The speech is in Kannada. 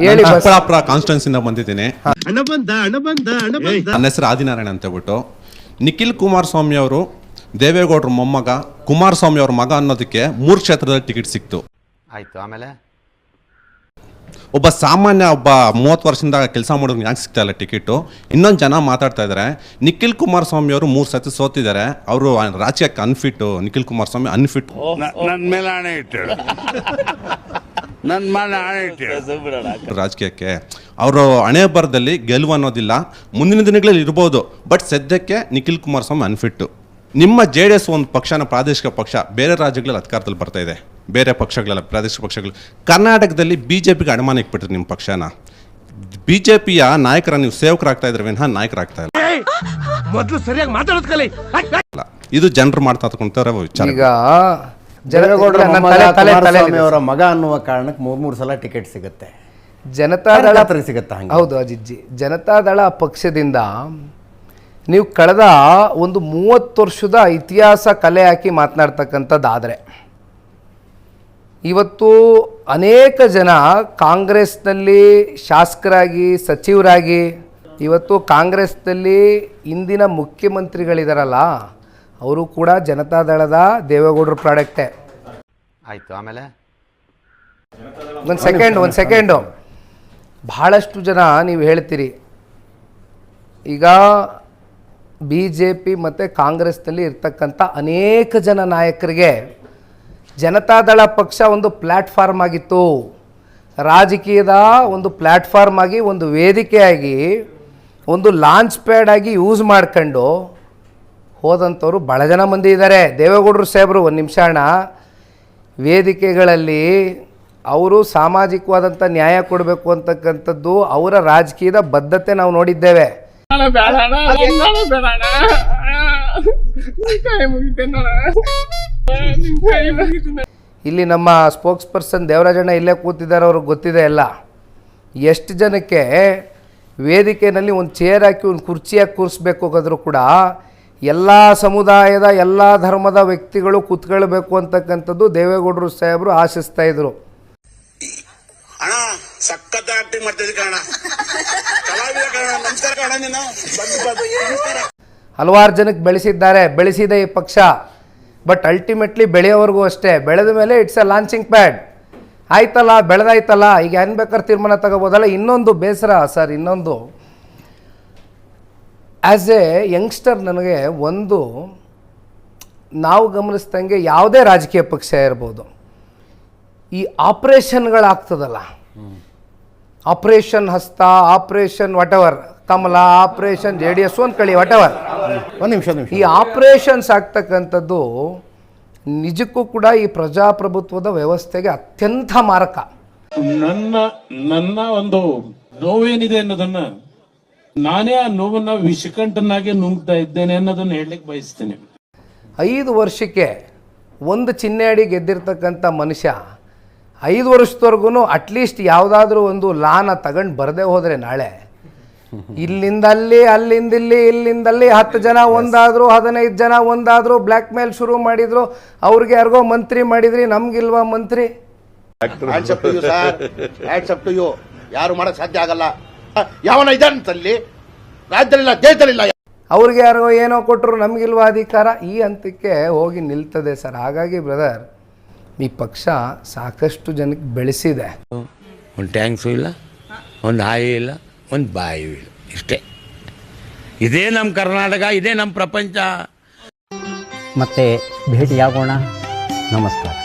ಹೇಳಿ ಚಿಕ್ಕಬಳ್ಳಾಪುರ ಕಾನ್ಸ್ಟಿಟ್ಯೂನ್ಸಿಂದ ಬಂದಿದ್ದೀನಿ. ನನ್ನ ಹೆಸರು ಆದಿನಾರಾಯಣ ಅಂತ ಹೇಳ್ಬಿಟ್ಟು. ನಿಖಿಲ್ ಕುಮಾರಸ್ವಾಮಿ ಅವರು ದೇವೇಗೌಡರ ಮೊಮ್ಮಗ, ಕುಮಾರಸ್ವಾಮಿ ಅವ್ರ ಮಗ ಅನ್ನೋದಕ್ಕೆ 3 ಕ್ಷೇತ್ರದಲ್ಲಿ ಟಿಕೆಟ್ ಸಿಕ್ತು. ಆಯ್ತು. ಆಮೇಲೆ ಒಬ್ಬ ಸಾಮಾನ್ಯ 30 ವರ್ಷದಿಂದ ಕೆಲಸ ಮಾಡೋದು ಯಾಕೆ ಸಿಗ್ತಾ ಇಲ್ಲ ಟಿಕೆಟು? ಇನ್ನೊಂದು ಜನ ಮಾತಾಡ್ತಾ ಇದ್ದಾರೆ, ನಿಖಿಲ್ ಕುಮಾರಸ್ವಾಮಿ ಅವರು 3 ಸತಿ ಸೋತಿದ್ದಾರೆ, ಅವರು ರಾಜ್ಯಕ್ಕೆ ಅನ್ಫಿಟ್ಟು. ನಿಖಿಲ್ ಕುಮಾರಸ್ವಾಮಿ ಅನ್ಫಿಟ್. ನನ್ನ ಮೇಲೆ ಆಣೆ ಇಟ್ಟಳು, ನನ್ನ ಮೇಲೆ ಆಣೆ ಇಟ್ಟಳು. ರಾಜಕೀಯಕ್ಕೆ ಅವರು ಹಣೆ ಬರದಲ್ಲಿ ಗೆಲುವು ಅನ್ನೋದಿಲ್ಲ, ಮುಂದಿನ ದಿನಗಳಲ್ಲಿ ಇರ್ಬೋದು. ಬಟ್ ಸದ್ಯಕ್ಕೆ ನಿಖಿಲ್ ಕುಮಾರಸ್ವಾಮಿ ಅನ್ಫಿಟ್ಟು. ನಿಮ್ಮ JDS ಒಂದು ಪಕ್ಷನ, ಪ್ರಾದೇಶಿಕ ಪಕ್ಷ, ಬೇರೆ ರಾಜ್ಯಗಳಲ್ಲಿ ಅಧಿಕಾರದಲ್ಲಿ ಬರ್ತಾ ಇದೆ. ಬೇರೆ ಪಕ್ಷಗಳೆಲ್ಲ ಪ್ರಾದೇಶಿಕ ಪಕ್ಷಗಳು. ಕರ್ನಾಟಕದಲ್ಲಿ BJPಗೆ ಅಡಮಾನ ಇಕ್ಬಿಟ್ರಿ ನಿಮ್ಮ ಪಕ್ಷನ. BJPಯ ನಾಯಕರ ನೀವು ಸೇವಕರಾಗ್ತಾ ಇದ್ರೆ ವಿನಃ ನಾಯಕರಾಗ್ತಾ ಇಲ್ಲ. ಮೊದಲು ಸರಿಯಾಗಿ ಮಾತಾಡೋದು ಕಲಿ. ಇದು ಜನರು ಮಾಡ್ತಾ ಕುಂತಾರ ವಿಚಾರ. ಈಗ ಅವರ ಮಗ ಅನ್ನುವ ಕಾರಣಕ್ಕೆ 3 ಸಲ ಟಿಕೆಟ್ ಸಿಗುತ್ತೆ. ಜನತಾದಳ ಸಿಗುತ್ತೆ. ಹೌದು ಅಜಿಜ್ಜಿ, ಜನತಾದಳ ಪಕ್ಷದಿಂದ ನೀವು ಕಳೆದ ಒಂದು 30 ವರ್ಷದ ಇತಿಹಾಸ ಕಲೆ ಹಾಕಿ ಮಾತನಾಡ್ತಕ್ಕಂಥದ್ದಾದರೆ, ಇವತ್ತು ಅನೇಕ ಜನ ಕಾಂಗ್ರೆಸ್ನಲ್ಲಿ ಶಾಸಕರಾಗಿ, ಸಚಿವರಾಗಿ, ಇವತ್ತು ಕಾಂಗ್ರೆಸ್ನಲ್ಲಿ ಇಂದಿನ ಮುಖ್ಯಮಂತ್ರಿಗಳಿದಾರಲ್ಲ, ಅವರು ಕೂಡ ಜನತಾದಳದ ದೇವೇಗೌಡರ ಪ್ರಾಡಕ್ಟೇ. ಆಯಿತು. ಆಮೇಲೆ ಒಂದು ಸೆಕೆಂಡು ಭಾಳಷ್ಟು ಜನ ನೀವು ಹೇಳ್ತೀರಿ, ಈಗ BJP ಮತ್ತು ಕಾಂಗ್ರೆಸ್ನಲ್ಲಿ ಇರ್ತಕ್ಕಂಥ ಅನೇಕ ಜನ ನಾಯಕರಿಗೆ ಜನತಾದಳ ಪಕ್ಷ ಒಂದು ಪ್ಲ್ಯಾಟ್ಫಾರ್ಮ್ ಆಗಿತ್ತು, ರಾಜಕೀಯದ ಒಂದು ಪ್ಲ್ಯಾಟ್ಫಾರ್ಮ್ ಆಗಿ, ಒಂದು ವೇದಿಕೆಯಾಗಿ, ಒಂದು ಲಾಂಚ್ ಪ್ಯಾಡ್ ಆಗಿ ಯೂಸ್ ಮಾಡ್ಕೊಂಡು ಹೋದಂಥವ್ರು ಭಾಳ ಜನ ಮಂದಿ ಇದ್ದಾರೆ. ದೇವೇಗೌಡರು ಸಾಹೇಬರು ಒಂದು ನಿಮಿಷ ಅಣ್ಣ, ವೇದಿಕೆಗಳಲ್ಲಿ ಅವರು ಸಾಮಾಜಿಕವಾದಂಥ ನ್ಯಾಯ ಕೊಡಬೇಕು ಅಂತಕ್ಕಂಥದ್ದು ಅವರ ರಾಜಕೀಯದ ಬದ್ಧತೆ ನಾವು ನೋಡಿದ್ದೇವೆ. ಇಲ್ಲಿ ನಮ್ಮ ಸ್ಪೋಕ್ಸ್ ಪರ್ಸನ್ ದೇವರಾಜಣ್ಣ ಇಲ್ಲೇ ಕೂತಿದ್ದಾರೆ, ಅವ್ರಿಗೆ ಗೊತ್ತಿದೆ ಎಲ್ಲ. ಎಷ್ಟು ಜನಕ್ಕೆ ವೇದಿಕೆಯಲ್ಲಿ ಒಂದು ಚೇರ್ ಹಾಕಿ ಒಂದು ಕುರ್ಚಿಯಾಗಿ ಕೂರಿಸ್ಬೇಕು ಹೋಗೋದ್ರೂ ಕೂಡ ಎಲ್ಲ ಸಮುದಾಯದ ಎಲ್ಲ ಧರ್ಮದ ವ್ಯಕ್ತಿಗಳು ಕೂತ್ಕೊಳ್ಬೇಕು ಅಂತಕ್ಕಂಥದ್ದು ದೇವೇಗೌಡರು ಸಾಹೇಬರು ಆಶಿಸ್ತಾ ಇದ್ರು. ಹಲವಾರು ಜನಕ್ಕೆ ಬೆಳೆಸಿದೆ ಈ ಪಕ್ಷ. ಬಟ್ ಅಲ್ಟಿಮೇಟ್ಲಿ ಬೆಳೆಯೋವರೆಗೂ ಅಷ್ಟೇ. ಬೆಳೆದ ಮೇಲೆ ಇಟ್ಸ್ ಎ ಲಾಂಚಿಂಗ್ ಪ್ಯಾಡ್. ಆಯ್ತಲ್ಲ, ಬೆಳೆದಾಯ್ತಲ್ಲ, ಈಗ ಏನು ಬೇಕಾದ್ರೆ ತೀರ್ಮಾನ ತಗೋಬೋದಲ್ಲ. ಇನ್ನೊಂದು ಬೇಸರ ಸರ್, ಇನ್ನೊಂದು ಆ್ಯಸ್ ಎ ಯಂಗ್ಸ್ಟರ್ ನನಗೆ ಒಂದು, ನಾವು ಗಮನಿಸ್ದಂಗೆ ಯಾವುದೇ ರಾಜಕೀಯ ಪಕ್ಷ ಇರ್ಬೋದು, ಈ ಆಪ್ರೇಷನ್ಗಳಾಗ್ತದಲ್ಲ, ಆಪ್ರೇಷನ್ ಹಸ್ತ, ಆಪ್ರೇಷನ್ ವಾಟೆವರ್, ಕಮಲ, ಆಪ್ರೇಷನ್ JDS ಅನ್ಕೊಳ್ಳಿ, ವಾಟೆವರ್, ಒಂದು ನಿಮಿಷ ಈ ಆಪ್ರೇಷನ್ಸ್ ಆಗ್ತಕ್ಕಂಥದ್ದು ನಿಜಕ್ಕೂ ಕೂಡ ಈ ಪ್ರಜಾಪ್ರಭುತ್ವದ ವ್ಯವಸ್ಥೆಗೆ ಅತ್ಯಂತ ಮಾರಕ. ನನ್ನ ಒಂದು ನೋವೇನಿದೆ ಅನ್ನೋದನ್ನ, ನಾನೇ ಆ ನೋವನ್ನ ವಿಷಕಂಠನಾಗಿ ನುಂಗ್ತಾ ಇದ್ದೇನೆ ಅನ್ನೋದನ್ನ ಹೇಳಲಿಕ್ಕೆ ಬಯಸ್ತೇನೆ. 5 ವರ್ಷಕ್ಕೆ ಒಂದು ಚಿಹ್ನೆ ಅಡಿ ಗೆದ್ದಿರ್ತಕ್ಕಂಥ ಮನುಷ್ಯ 5 ವರ್ಷದವರೆಗೂ ಅಟ್ಲೀಸ್ಟ್ ಯಾವುದಾದ್ರೂ ಒಂದು ಲಾನ ತಗೊಂಡು ಬರದೇ ಹೋದರೆ, ನಾಳೆ ಇಲ್ಲಿಂದಲ್ಲಿ, ಅಲ್ಲಿಂದಿಲ್ಲಿ, ಇಲ್ಲಿಂದಲ್ಲಿ 10 ಜನ ಒಂದಾದ್ರು, 15 ಜನ ಒಂದಾದ್ರು, ಬ್ಲ್ಯಾಕ್ ಮೇಲ್ ಶುರು ಮಾಡಿದ್ರು, ಅವ್ರಿಗೆ ಯಾರಿಗೋ ಮಂತ್ರಿ ಮಾಡಿದ್ರಿ, ನಮ್ಗಿಲ್ವಾ ಮಂತ್ರಿ? ಯಾರು ಮಾಡಕ್ ಸಾಧ್ಯ ಆಗಲ್ಲ. ಯಾವನ ಇದಂತಲ್ಲಿ ರಾಜ್ಯದಲ್ಲಿಲ್ಲ, ದೇಶದಲ್ಲಿಲ್ಲ. ಅವ್ರಿಗೆ ಯಾರಿಗೋ ಏನೋ ಕೊಟ್ಟರು, ನಮಗಿಲ್ವಾ ಅಧಿಕಾರ? ಈ ಹಂತಕ್ಕೆ ಹೋಗಿ ನಿಲ್ತದೆ ಸರ್. ಹಾಗಾಗಿ ಬ್ರದರ್, ಈ ಪಕ್ಷ ಸಾಕಷ್ಟು ಜನಕ್ಕೆ ಬೆಳೆಸಿದೆ. ಒಂದು ಟ್ಯಾಂಕ್ಸು ಇಲ್ಲ, ಒಂದು ಹಾಯಿ ಇಲ್ಲ, ಒಂದು ಬಾಯಿಯೂ ಇಲ್ಲ, ಇಷ್ಟೇ. ಇದೇ ನಮ್ಮ ಕರ್ನಾಟಕ, ಇದೇ ನಮ್ಮ ಪ್ರಪಂಚ. ಮತ್ತೆ ಭೇಟಿಯಾಗೋಣ. ನಮಸ್ಕಾರ.